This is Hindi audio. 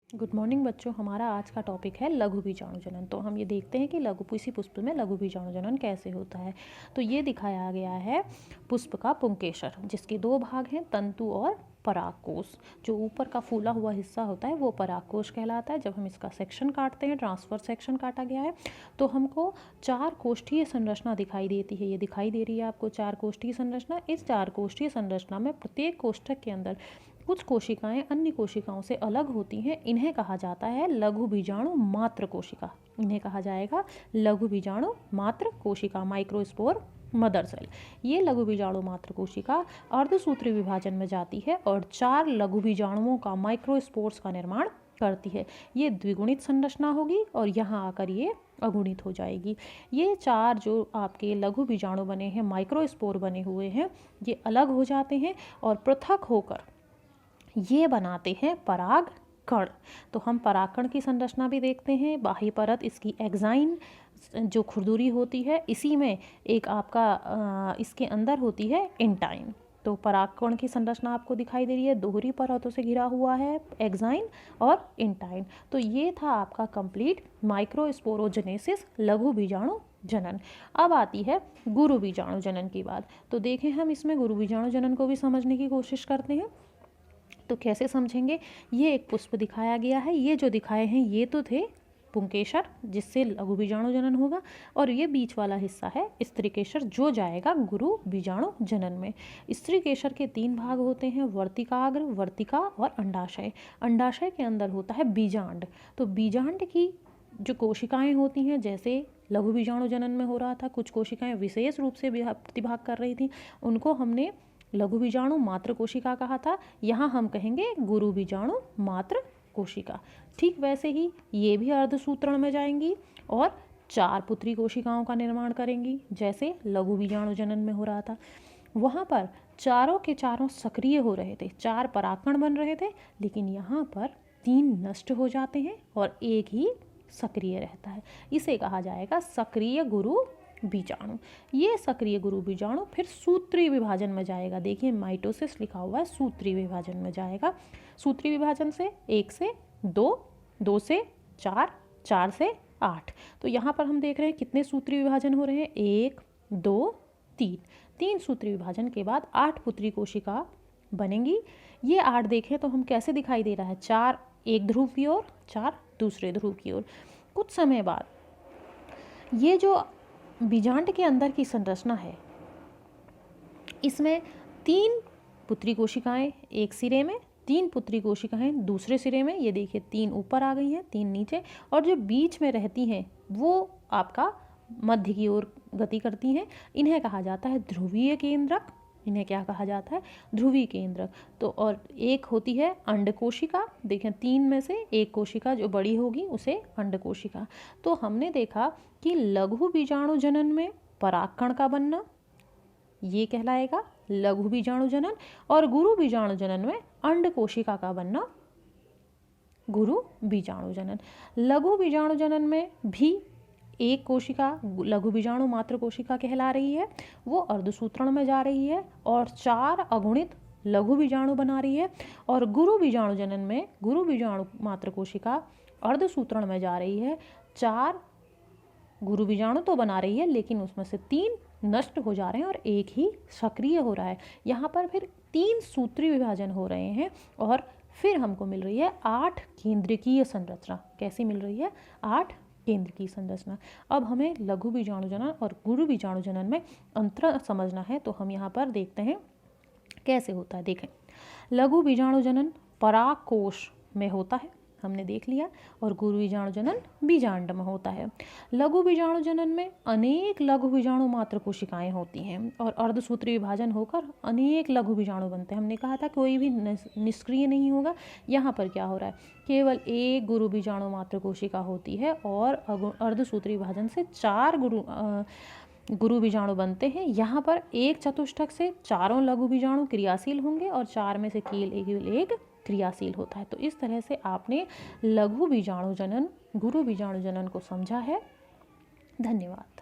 गुड मॉर्निंग बच्चों। हमारा आज का टॉपिक है लघु बीजाणु जनन। तो हम ये देखते हैं कि इसी पुष्प में लघु बीजाणु जनन कैसे होता है। तो ये दिखाया गया है पुष्प का पुंकेसर, जिसके दो भाग हैं, तंतु और परागकोश। जो ऊपर का फूला हुआ हिस्सा होता है वो परागकोश कहलाता है। जब हम इसका सेक्शन काटते हैं, ट्रांसफर सेक्शन काटा गया है, तो हमको 4 कोष्ठीय संरचना दिखाई देती है। ये दिखाई दे रही है आपको 4 कोष्ठीय संरचना। इस 4 कोष्ठीय संरचना में प्रत्येक कोष्ठक के अंदर कुछ कोशिकाएं अन्य कोशिकाओं से अलग होती हैं। इन्हें कहा जाता है लघु बीजाणु मात्र कोशिका। इन्हें कहा जाएगा लघु बीजाणु मात्र कोशिका, माइक्रोस्पोर मदर सेल। ये लघु बीजाणु मात्र कोशिका अर्धसूत्री विभाजन में जाती है और 4 लघु बीजाणुओं का माइक्रोस्पोर्स का निर्माण करती है। ये द्विगुणित संरचना होगी और यहाँ आकर ये अगुणित हो जाएगी। ये 4 जो आपके लघु बीजाणु बने हैं, माइक्रोस्पोर बने हुए हैं, ये अलग हो जाते हैं और पृथक होकर ये बनाते हैं पराग कण। तो हम परागकण की संरचना भी देखते हैं। बाह्य परत इसकी एक्साइन जो खुरदुरी होती है, इसी में एक आपका इसके अंदर होती है इंटाइन। तो परागकण की संरचना आपको दिखाई दे रही है, दोहरी परतों से घिरा हुआ है, एक्साइन और इंटाइन। तो ये था आपका कंप्लीट माइक्रोस्पोरोजेनेसिस, लघु बीजाणु जनन। अब आती है गुरु बीजाणु जनन की बात। तो देखें हम इसमें गुरु बीजाणु जनन को भी समझने की कोशिश करते हैं। तो कैसे समझेंगे? ये एक पुष्प दिखाया गया है। ये जो दिखाए हैं ये तो थे पुंकेसर, जिससे लघु बीजाणु जनन होगा, और ये बीच वाला हिस्सा है स्त्रीकेसर, जो जाएगा गुरु बीजाणु जनन में। स्त्रीकेसर के 3 भाग होते हैं, वर्तिकाग्र, वर्तिका और अंडाशय। अंडाशय के अंदर होता है बीजांड। तो बीजांड की जो कोशिकाएं होती हैं, जैसे लघु बीजाणु जनन में हो रहा था, कुछ कोशिकाएं विशेष रूप से प्रतिभाग कर रही थी, उनको हमने लघु बीजाणु मात्र कोशिका कहा था। यहाँ हम कहेंगे गुरु बीजाणु मात्र कोशिका। ठीक वैसे ही ये भी अर्धसूत्रण में जाएंगी और 4 पुत्री कोशिकाओं का निर्माण करेंगी, जैसे लघु बीजाणु जनन में हो रहा था। वहाँ पर चारों के चारों सक्रिय हो रहे थे, 4 परागकण बन रहे थे, लेकिन यहाँ पर 3 नष्ट हो जाते हैं और एक ही सक्रिय रहता है। इसे कहा जाएगा सक्रिय गुरु बीजाणु। ये सक्रिय गुरु बीजाणु फिर सूत्री विभाजन में जाएगा। देखिए माइटोसिस लिखा हुआ है, सूत्री विभाजन में जाएगा। सूत्री विभाजन से 1 से 2, 2 से 4, 4 से 8। तो यहाँ पर हम देख रहे हैं कितने सूत्री विभाजन हो रहे हैं, 1, 2, 3। 3 सूत्री विभाजन के बाद 8 पुत्री कोशिका बनेंगी। ये 8 देखें तो हम कैसे दिखाई दे रहा है, 4 एक ध्रुव की ओर, 4 दूसरे ध्रुव की ओर। कुछ समय बाद ये जो बीजांड के अंदर की संरचना है, इसमें 3 पुत्री कोशिकाएं एक सिरे में, 3 पुत्री कोशिकाएं दूसरे सिरे में। ये देखिए 3 ऊपर आ गई हैं, 3 नीचे, और जो बीच में रहती हैं वो आपका मध्य की ओर गति करती हैं। इन्हें कहा जाता है ध्रुवीय केंद्रक। इन्हें क्या कहा जाता है? ध्रुवीय केंद्रक। तो और एक होती है अंड कोशिका। देखें 3 में से एक कोशिका जो बड़ी होगी उसे अंड कोशिका। तो हमने देखा कि लघु बीजाणु जनन में परागकण का बनना ये कहलाएगा लघु बीजाणु जनन, और गुरु बीजाणु जनन में अंड कोशिका का बनना गुरु बीजाणु जनन। लघु बीजाणु जनन में भी एक कोशिका लघु बीजाणु मात्र कोशिका कहला रही है, वो अर्धसूत्रण में जा रही है और 4 अगुणित लघु बीजाणु बना रही है। और गुरु बीजाणु जनन में गुरु बीजाणु मात्र कोशिका अर्धसूत्रण में जा रही है, 4 गुरु बीजाणु तो बना रही है, लेकिन उसमें से 3 नष्ट हो जा रहे हैं और एक ही सक्रिय हो रहा है। यहाँ पर फिर 3 सूत्री विभाजन हो रहे हैं और फिर हमको मिल रही है 8 केंद्रकीय संरचना। कैसी मिल रही है? 8 केंद्र की संरचना। अब हमें लघु बीजाणु जनन और गुरु बीजाणु जनन में अंतर समझना है, तो हम यहाँ पर देखते हैं कैसे होता है। देखें, लघु बीजाणु जनन परागकोश में होता है, हमने देख लिया, और गुरु बीजाणु जनन बीजांड में होता है। लघु बीजाणु जनन में अनेक लघु बीजाणु मात्र कोशिकाएं होती हैं और अर्धसूत्री विभाजन होकर अनेक लघु बीजाणु बनते हैं। हमने कहा था कोई भी निष्क्रिय नहीं होगा। यहाँ पर क्या हो रहा है, केवल एक गुरु बीजाणु मात्र कोशिका होती है और अर्धसूत्री विभाजन से 4 गुरु बीजाणु बनते हैं। यहाँ पर एक चतुष्टक से चारों लघु बीजाणु क्रियाशील होंगे और 4 में से केवल एक क्रियाशील होता है। तो इस तरह से आपने लघु बीजाणु जनन, गुरु बीजाणु जनन को समझा है। धन्यवाद।